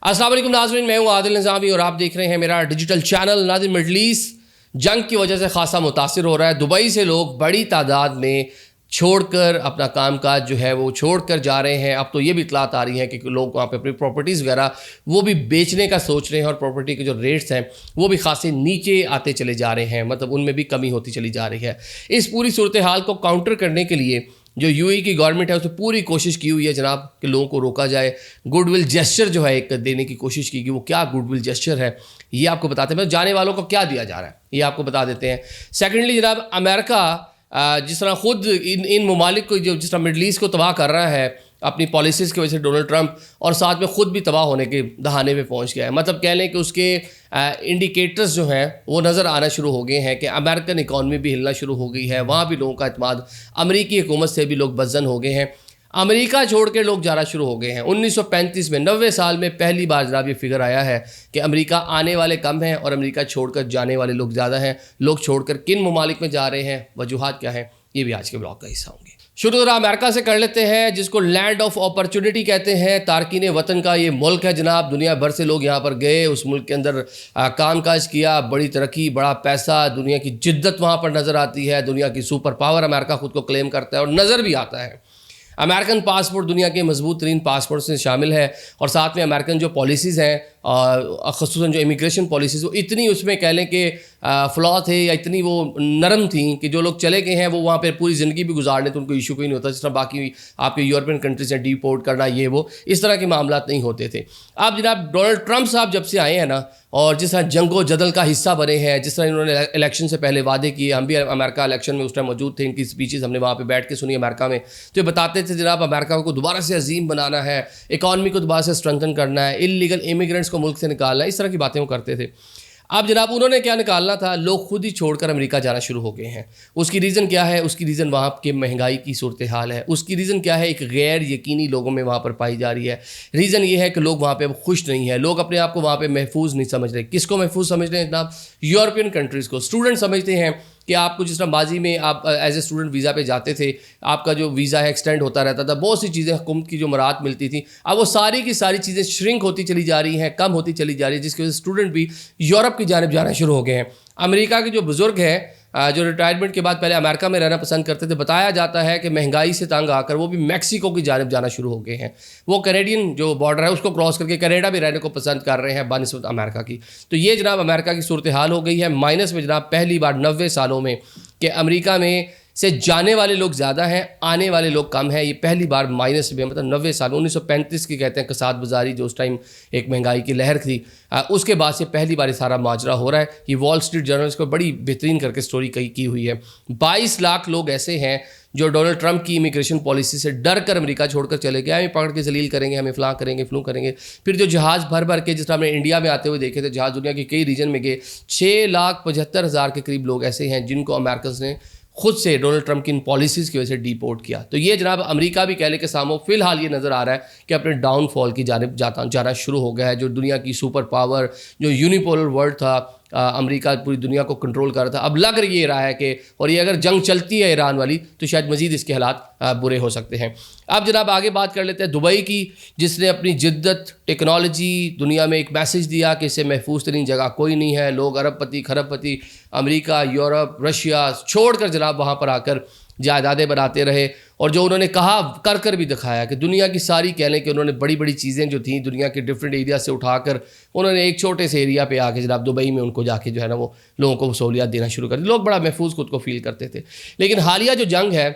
अस्सलाम वालेकुम नाज़रीन, मैं हूँ आदिल निज़ामी और आप देख रहे हैं मेरा डिजिटल चैनल। नाज़रीन, मिडल ईस्ट जंग की वजह से खासा मुतासिर हो रहा है। दुबई से लोग बड़ी तादाद में छोड़कर अपना कामकाज जो है वो छोड़कर जा रहे हैं। अब तो ये भी इतलात आ रही हैं कि लोग वहाँ पे अपनी प्रॉपर्टीज़ वगैरह वो भी बेचने का सोच रहे हैं और प्रॉपर्टी के जो रेट्स हैं वो भी खासे नीचे आते चले जा रहे हैं, मतलब उनमें भी कमी होती चली जा रही है। इस पूरी सूरत हाल को काउंटर करने के लिए जो यूएई की गवर्नमेंट है उसने पूरी कोशिश की हुई है जनाब कि लोगों को रोका जाए। गुडविल जेस्चर जो है एक देने की कोशिश की गई। वो क्या गुडविल जेस्चर है ये आपको बताते हैं, जाने वालों को क्या दिया जा रहा है ये आपको बता देते हैं। सेकेंडली जनाब, अमेरिका जिस तरह ख़ुद इन ममालिक को जिस तरह मिडल ईस्ट को तबाह कर रहा है अपनी पॉलिसीज़ की वजह से डोनाल्ड ट्रंप, और साथ में ख़ुद भी तबाह होने के दहाने पे पहुंच गया है। मतलब कह लें कि उसके इंडिकेटर्स जो हैं वो नज़र आना शुरू हो गए हैं कि अमेरिकन इकॉनमी भी हिलना शुरू हो गई है। वहाँ भी लोगों का एतमाद अमरीकी हुकूमत से भी लोग बदजन हो गए हैं। अमेरिका छोड़ के लोग जाना शुरू हो गए हैं। 1935 में 90 साल में पहली बार जनाब ये फिगर आया है कि अमेरिका आने वाले कम हैं और अमेरिका छोड़कर जाने वाले लोग ज़्यादा हैं। लोग छोड़कर किन ममालिक में जा रहे हैं, वजूहात क्या हैं, ये भी आज के ब्लॉग का हिस्सा होंगे। शुरू जरा अमेरिका से कर लेते हैं, जिसको लैंड ऑफ अपॉर्चुनिटी कहते हैं। तारकीन वतन का ये मुल्क है जनाब। दुनिया भर से लोग यहाँ पर गए, उस मुल्क के अंदर कामकाज किया, बड़ी तरक्की, बड़ा पैसा, दुनिया की जिद्दत वहाँ पर नज़र आती है। दुनिया की सुपर पावर अमेरिका खुद को क्लेम करता है और नज़र भी आता है। अमेरिकन पासपोर्ट दुनिया के मजबूत तरीन पासपोर्ट से शामिल है और साथ में अमेरिकन जो पॉलिसीज़ हैं ख़ुसूसन जो इमिग्रेशन पॉलिसीज़ वो इतनी उसमें कह लें कि फ्लॉ थे या इतनी वो नरम थी कि जो लोग चले गए हैं वो वहाँ पर पूरी ज़िंदगी भी गुजारने तो उनको इशू कोई नहीं होता। जिस तरह बाकी आपके यूरोपियन कंट्रीज हैं डीपोर्ट करना ये वो इस तरह के मामला नहीं होते थे। अब जनाब डोनाल्ड ट्रंप साहब जब से आए हैं ना, और जिस तरह जंगो जदल का हिस्सा बने हैं, जिस तरह इन्होंने इलेक्शन से पहले वादे किए, हम भी अमेरिका इलेक्शन में उस टाइम मौजूद थे, इनकी स्पीचेस हमने वहाँ पे बैठ के सुनी अमेरिका में। तो ये बताते थे जनाब अमेरिका को दोबारा से अजीम बनाना है, इकॉनमी को दोबारा से स्ट्रेंथन करना है, इलीगल इमिग्रेंट्स को मुल्क से निकालना है, इस तरह की बातें वो करते थे। अब जनाब उन्होंने क्या निकालना था, लोग खुद ही छोड़कर अमेरिका जाना शुरू हो गए हैं। उसकी रीज़न क्या है? उसकी रीज़न वहाँ के महंगाई की सूरत हाल है। उसकी रीज़न क्या है? एक गैर यकीनी लोगों में वहाँ पर पाई जा रही है। रीज़न ये है कि लोग वहाँ पे अब खुश नहीं है। लोग अपने आप को वहाँ पे महफूज नहीं समझ रहे। किसको महफूज समझ रहे हैं जनाब? यूरोपियन कंट्रीज़ को। स्टूडेंट समझते हैं कि आपको जिस तरह माजी में आप एज ए स्टूडेंट वीज़ा पे जाते थे, आपका जो वीज़ा है एक्सटेंड होता रहता था, बहुत सी चीज़ें हुकूमत की जो मराहत मिलती थी, अब वो सारी की सारी चीज़ें श्रिंक होती चली जा रही हैं, कम होती चली जा रही है, जिसकी वजह से स्टूडेंट भी यूरोप की जानिब जाना शुरू हो गए हैं। अमेरिका के जो बुज़ुर्ग हैं जो रिटायरमेंट के बाद पहले अमेरिका में रहना पसंद करते थे, बताया जाता है कि महंगाई से तंग आकर वो भी मैक्सिको की जानिब जाना शुरू हो गए हैं। वो कैनेडियन जो बॉर्डर है उसको क्रॉस करके कनाडा में रहने को पसंद कर रहे हैं बनिस्बत अमेरिका की। तो ये जनाब अमेरिका की सूरत हाल हो गई है। माइनस में जनाब पहली बार 90 सालों में कि अमेरिका में से जाने वाले लोग ज़्यादा हैं, आने वाले लोग कम हैं। ये पहली बार माइनस में, मतलब 90 साल 1935 की कहते हैं कसाद बाजारी जो उस टाइम एक महंगाई की लहर थी, उसके बाद से पहली बार ये सारा माजरा हो रहा है। ये वॉल स्ट्रीट जर्नल को बड़ी बेहतरीन करके स्टोरी की हुई है। 22 लाख लोग ऐसे हैं जो डोनाल्ड ट्रंप की इमिग्रेशन पॉलिसी से डर कर अमेरिका छोड़कर चले गए। हमें पकड़ के जलील करेंगे, हमें फलां करेंगे, फ्लू करेंगे। फिर जो जहाज़ भर भर के, जिस तरह हमने इंडिया में आते हुए देखे थे, जहाज़ दुनिया के कई रीजन में गए, 6,75,000 के करीब लोग ऐसे हैं जिनको अमेरिकन ने खुद से डोनाल्ड ट्रंप की इन पॉलिसीज़ की वजह से डिपोर्ट किया। तो ये जनाब अमेरिका भी कह ले के सामने फ़िलहाल ये नज़र आ रहा है कि अपने डाउनफॉल की जानिब जाना शुरू हो गया है। जो दुनिया की सुपर पावर, जो यूनिपोलर वर्ल्ड था, अमेरिका पूरी दुनिया को कंट्रोल कर रहा था, अब लग ये रहा है कि, और ये अगर जंग चलती है ईरान वाली, तो शायद मज़ीद इसके हालात बुरे हो सकते हैं। अब जनाब आगे बात कर लेते हैं दुबई की, जिसने अपनी जिद्दत, टेक्नोलॉजी दुनिया में एक मैसेज दिया कि इससे महफूज तरीन जगह कोई नहीं है। लोग अरबपति खरबपति अमेरिका, यूरोप, रशिया छोड़ कर जनाब वहाँ पर आकर जायदादें बनाते रहे, और जो उन्होंने कहा कर कर भी दिखाया कि दुनिया की सारी कह लें कि उन्होंने बड़ी बड़ी चीज़ें जो थी दुनिया के डिफरेंट एरिया से उठाकर उन्होंने एक छोटे से एरिया पे आके जनाब दुबई में उनको जाके जो है ना वो लोगों को सहूलियत देना शुरू कर दी। लोग बड़ा महफूज खुद को फील करते थे। लेकिन हालिया जो जंग है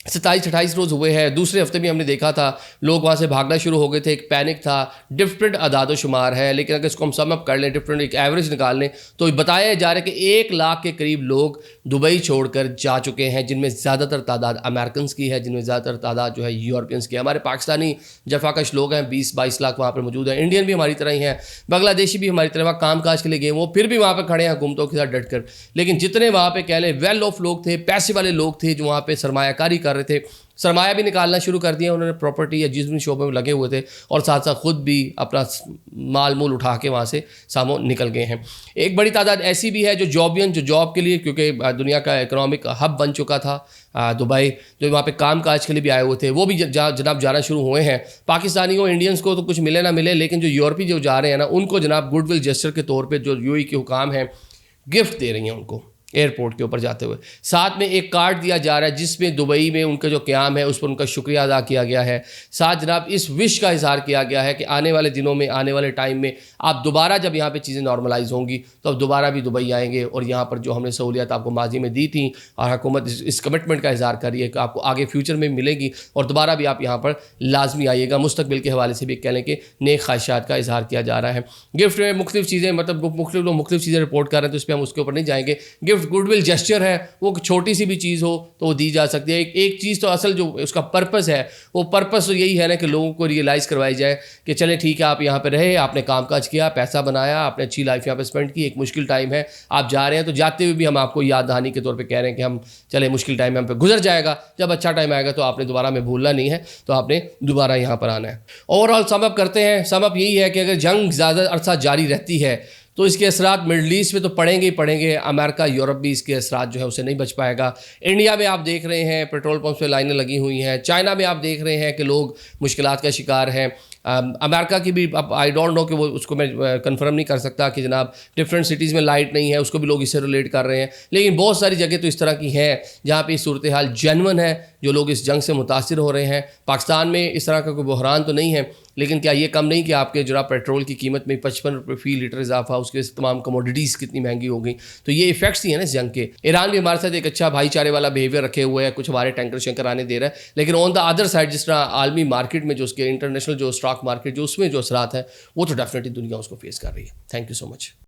27-28 रोज़ हुए हैं, दूसरे हफ्ते में हमने देखा था लोग वहाँ से भागना शुरू हो गए थे। एक पैनिक था, डिफरेंट अदाद शुमार है, लेकिन अगर इसको हम सम अप कर लें, डिफरेंट एक एवरेज निकाल लें, तो बताया जा रहा है कि 1 लाख के करीब लोग दुबई छोड़कर जा चुके हैं, जिनमें ज़्यादातर तादाद अमेरिकन की है, जिनमें ज़्यादातर तादाद जो है यूरोपियंस की है। हमारे पाकिस्तानी जफाकश लोग हैं, 20-22 लाख वहाँ पर मौजूद हैं। इंडियन भी हमारी तरह ही हैं, बांग्लादेशी भी हमारी तरह वहाँ काम काज के लिए गए, वो फिर भी वहाँ पर खड़े हैं हुकूमतों के साथ डट कर। लेकिन जितने वहाँ पर कह लें वेल ऑफ लोग थे, पैसे वाले लोग थे जो वहाँ पर सरमायाकारी कर کر رہے تھے, سرمایہ بھی نکالنا شروع کر دیا انہوں نے, پراپرٹی یا جس بھی شعبے میں لگے ہوئے تھے, اور ساتھ ساتھ خود بھی اپنا مال مول اٹھا کے وہاں سے ساموں نکل گئے ہیں. ایک بڑی تعداد ایسی بھی ہے جو جاب کے لیے, کیونکہ دنیا کا اکنامک ہب بن چکا تھا دبئی, جو وہاں پہ کام کاج کے لیے بھی آئے ہوئے تھے, وہ بھی جناب جانا شروع ہوئے ہیں. پاکستانیوں انڈینس کو تو کچھ ملے نہ ملے, لیکن جو یورپی جو جا رہے ہیں نا, ان کو جناب گڈ ول جسچر کے طور پہ جو یو ای کے حکام ہیں گفٹ دے رہی ہیں ان کو ایئرپورٹ کے اوپر جاتے ہوئے. ساتھ میں ایک کارڈ دیا جا رہا ہے جس میں دبئی میں ان کا جو قیام ہے اس پر ان کا شکریہ ادا کیا گیا ہے. ساتھ جناب اس وش کا اظہار کیا گیا ہے کہ آنے والے دنوں میں, آنے والے ٹائم میں آپ دوبارہ جب یہاں پہ چیزیں نارملائز ہوں گی تو اب دوبارہ بھی دبئی آئیں گے, اور یہاں پر جو ہم نے سہولیات آپ کو ماضی میں دی تھیں, اور حکومت اس کمٹمنٹ کا اظہار کر رہی ہے کہ آپ کو آگے فیوچر میں ملے گی, اور دوبارہ بھی آپ یہاں پر لازمی آئیے گا. مستقبل کے حوالے سے بھی کہہ لیں کہ نیک خواہشات کا اظہار کیا جا رہا ہے. گفٹ میں مختلف چیزیں, مطلب مختلف لوگ مختلف چیزیں رپورٹ کر رہے ہیں, تو اس پہ ہم اس کے اوپر نہیں جائیں گے. گفٹ گڈ ول جسچر ہے, وہ چھوٹی سی بھی چیز ہو تو وہ دی جا سکتی ہے. ایک چیز تو اصل جو اس کا پرپس ہے, وہ پرپس تو یہی ہے نا کہ لوگوں کو ریئلائز کروائی جائے کہ چلیں ٹھیک ہے, آپ یہاں پہ رہے, آپ نے کام کاج کیا, پیسہ بنایا, آپ نے اچھی لائف یہاں پہ اسپینڈ کی, ایک مشکل ٹائم ہے, آپ جا رہے ہیں, تو جاتے ہوئے بھی ہم آپ کو یاد دہانی کے طور پہ کہہ رہے ہیں کہ ہم چلے مشکل ٹائم ہم پہ گزر جائے گا, جب اچھا ٹائم آئے گا تو آپ نے دوبارہ میں بھولنا نہیں ہے, تو آپ نے دوبارہ یہاں پر آنا ہے. اوور آل سم اپ کرتے ہیں. سم اپ یہی ہے کہ اگر جنگ زیادہ عرصہ جاری رہتی ہے تو اس کے اثرات مڈل ایسٹ میں تو پڑیں گے ہی پڑیں گے. امریکہ یورپ بھی اس کے اثرات جو ہے اسے نہیں بچ پائے گا. انڈیا میں آپ دیکھ رہے ہیں پیٹرول پمپس پہ لائنیں لگی ہوئی ہیں. چائنا میں آپ دیکھ رہے ہیں کہ لوگ مشکلات کا شکار ہیں. امریکہ کی بھی اب آئی ڈونٹ نو کہ وہ اس کو میں کنفرم نہیں کر سکتا کہ جناب ڈفرینٹ سٹیز میں لائٹ نہیں ہے, اس کو بھی لوگ اس سے ریلیٹ کر رہے ہیں. لیکن بہت ساری جگہ تو اس طرح کی ہیں جہاں پہ صورتحال جینون ہے, جو لوگ اس جنگ سے متاثر ہو رہے ہیں. پاکستان میں اس طرح کا کوئی بحران تو نہیں ہے, لیکن کیا یہ کم نہیں کہ آپ کے جناب پیٹرول کی قیمت میں 55 روپے فی لیٹر اضافہ, اس کے تمام کموڈیٹیز کتنی مہنگی ہو گئی. تو یہ ایفیکٹس ہی ہیں نا اس جنگ کے. ایران بھی ہمارے ساتھ ایک اچھا بھائی چارے والا بیہیویئر رکھے ہوئے ہے, کچھ ہمارے ٹینکر شنکر آنے دے رہا ہے, لیکن آن دا ادر سائڈ جس طرح عالمی مارکیٹ میں جو اس کے انٹرنیشنل جو اسٹاک مارکیٹ جو اس میں جو اثرات ہیں وہ تو ڈیفینیٹلی دنیا اس کو فیس کر رہی ہے. Thank you so much.